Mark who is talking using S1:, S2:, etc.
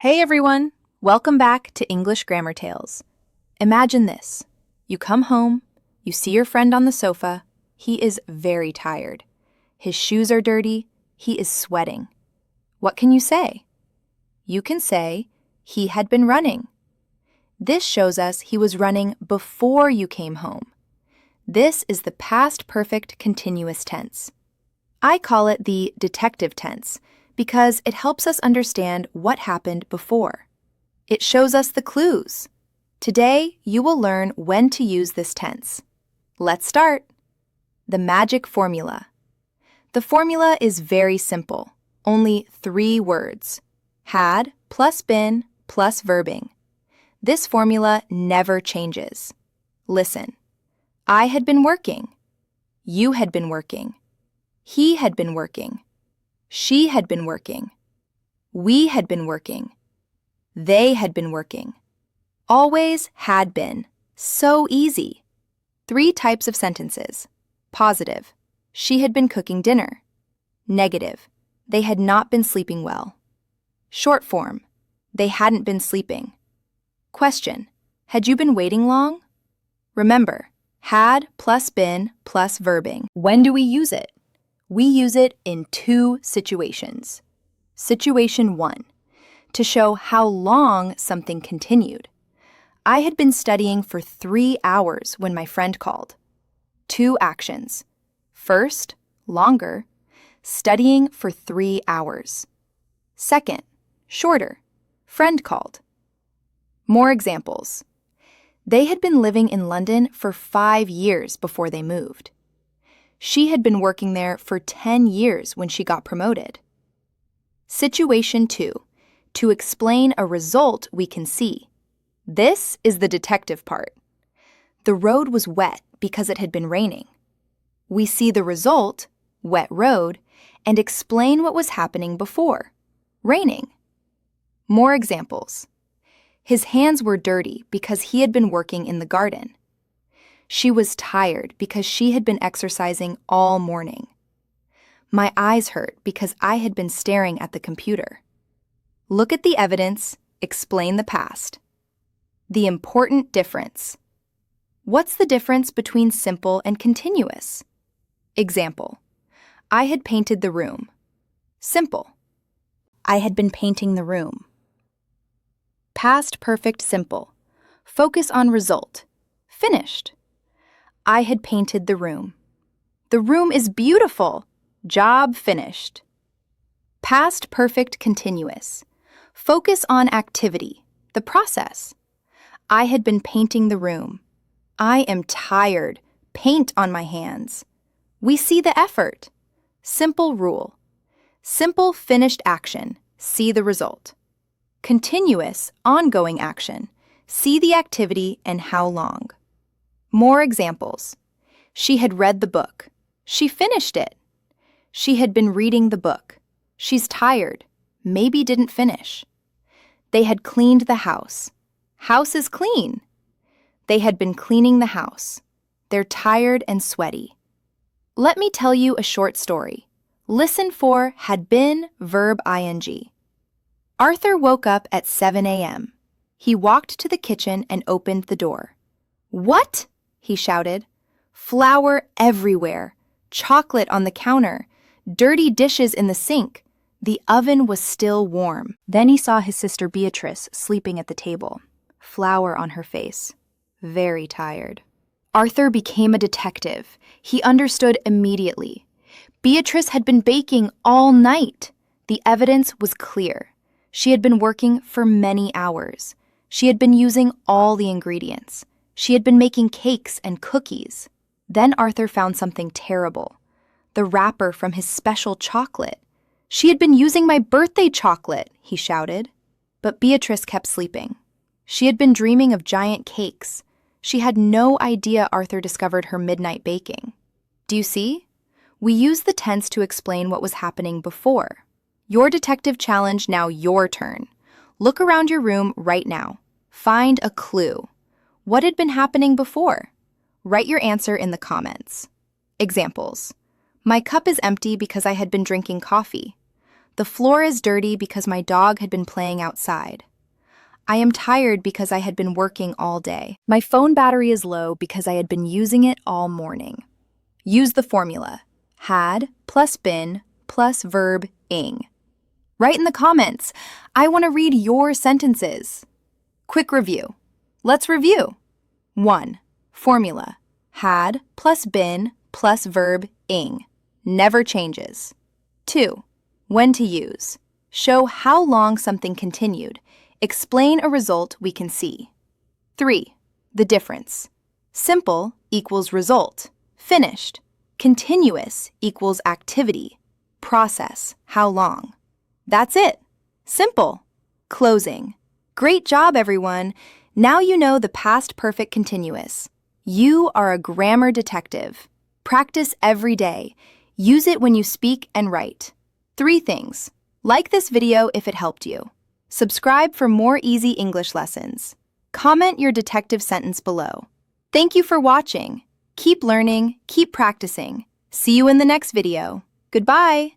S1: Hey everyone! Welcome back to English Grammar Tales. Imagine this. You come home, you see your friend on the sofa. He is very tired. His shoes are dirty. He is sweating. What can you say? You can say, he had been running. This shows us he was running before you came home. This is the past perfect continuous tense. I call it the detective tense because it helps us understand what happened before. It shows us the clues. Today, you will learn when to use this tense. Let's start. The magic formula. The formula is very simple, only 3 words. Had plus been plus verbing. This formula never changes. Listen. I had been working. You had been working. He had been working. She had been working. We had been working. They had been working. Always had been. So easy. 3 types of sentences. Positive. She had been cooking dinner. Negative. They had not been sleeping well. Short form. They hadn't been sleeping. Question. Had you been waiting long? Remember, had plus been plus verbing. When do we use it? We use it in 2 situations. Situation 1, to show how long something continued. I had been studying for 3 hours when my friend called. 2 actions. First, longer, studying for 3 hours. Second, shorter, friend called. More examples. They had been living in London for 5 years before they moved. She had been working there for 10 years when she got promoted. Situation 2, to explain a result we can see. This is the detective part. The road was wet because it had been raining. We see the result, wet road, and explain what was happening before, raining. More examples. His hands were dirty because he had been working in the garden. She was tired because she had been exercising all morning. My eyes hurt because I had been staring at the computer. Look at the evidence, explain the past. The important difference. What's the difference between simple and continuous? Example. I had painted the room. Simple. I had been painting the room. Past perfect simple. Focus on result. Finished. I had painted the room. The room is beautiful. Job finished. Past perfect continuous. Focus on activity, the process. I had been painting the room. I am tired. Paint on my hands. We see the effort. Simple rule. Simple finished action. See the result. Continuous, ongoing action. See the activity and how long. More examples. She had read the book. She finished it. She had been reading the book. She's tired. Maybe didn't finish. They had cleaned the house. House is clean. They had been cleaning the house. They're tired and sweaty. Let me tell you a short story. Listen for had been, verb ing. Arthur woke up at 7 a.m. He walked to the kitchen and opened the door. What? He shouted. Flour everywhere. Chocolate on the counter. Dirty dishes in the sink. The oven was still warm. Then he saw his sister Beatrice sleeping at the table. Flour on her face. Very tired. Arthur became a detective. He understood immediately. Beatrice had been baking all night. The evidence was clear. She had been working for many hours. She had been using all the ingredients. She had been making cakes and cookies. Then Arthur found something terrible. The wrapper from his special chocolate. She had been using my birthday chocolate, he shouted. But Beatrice kept sleeping. She had been dreaming of giant cakes. She had no idea Arthur discovered her midnight baking. Do you see? We use the tense to explain what was happening before. Your detective challenge, now your turn. Look around your room right now. Find a clue. What had been happening before? Write your answer in the comments. Examples. My cup is empty because I had been drinking coffee. The floor is dirty because my dog had been playing outside. I am tired because I had been working all day. My phone battery is low because I had been using it all morning. Use the formula. Had plus been plus verb ing. Write in the comments. I want to read your sentences. Quick review. Let's review. 1. Formula. Had plus been plus verb ing. Never changes. 2. When to use. Show how long something continued. Explain a result we can see. 3. The difference. Simple equals result. Finished. Continuous equals activity. Process, how long. That's it. Simple. Closing. Great job, everyone. Now you know the past perfect continuous. You are a grammar detective. Practice every day. Use it when you speak and write. 3 things. Like this video if it helped you. Subscribe for more easy English lessons. Comment your detective sentence below. Thank you for watching. Keep learning, keep practicing. See you in the next video. Goodbye.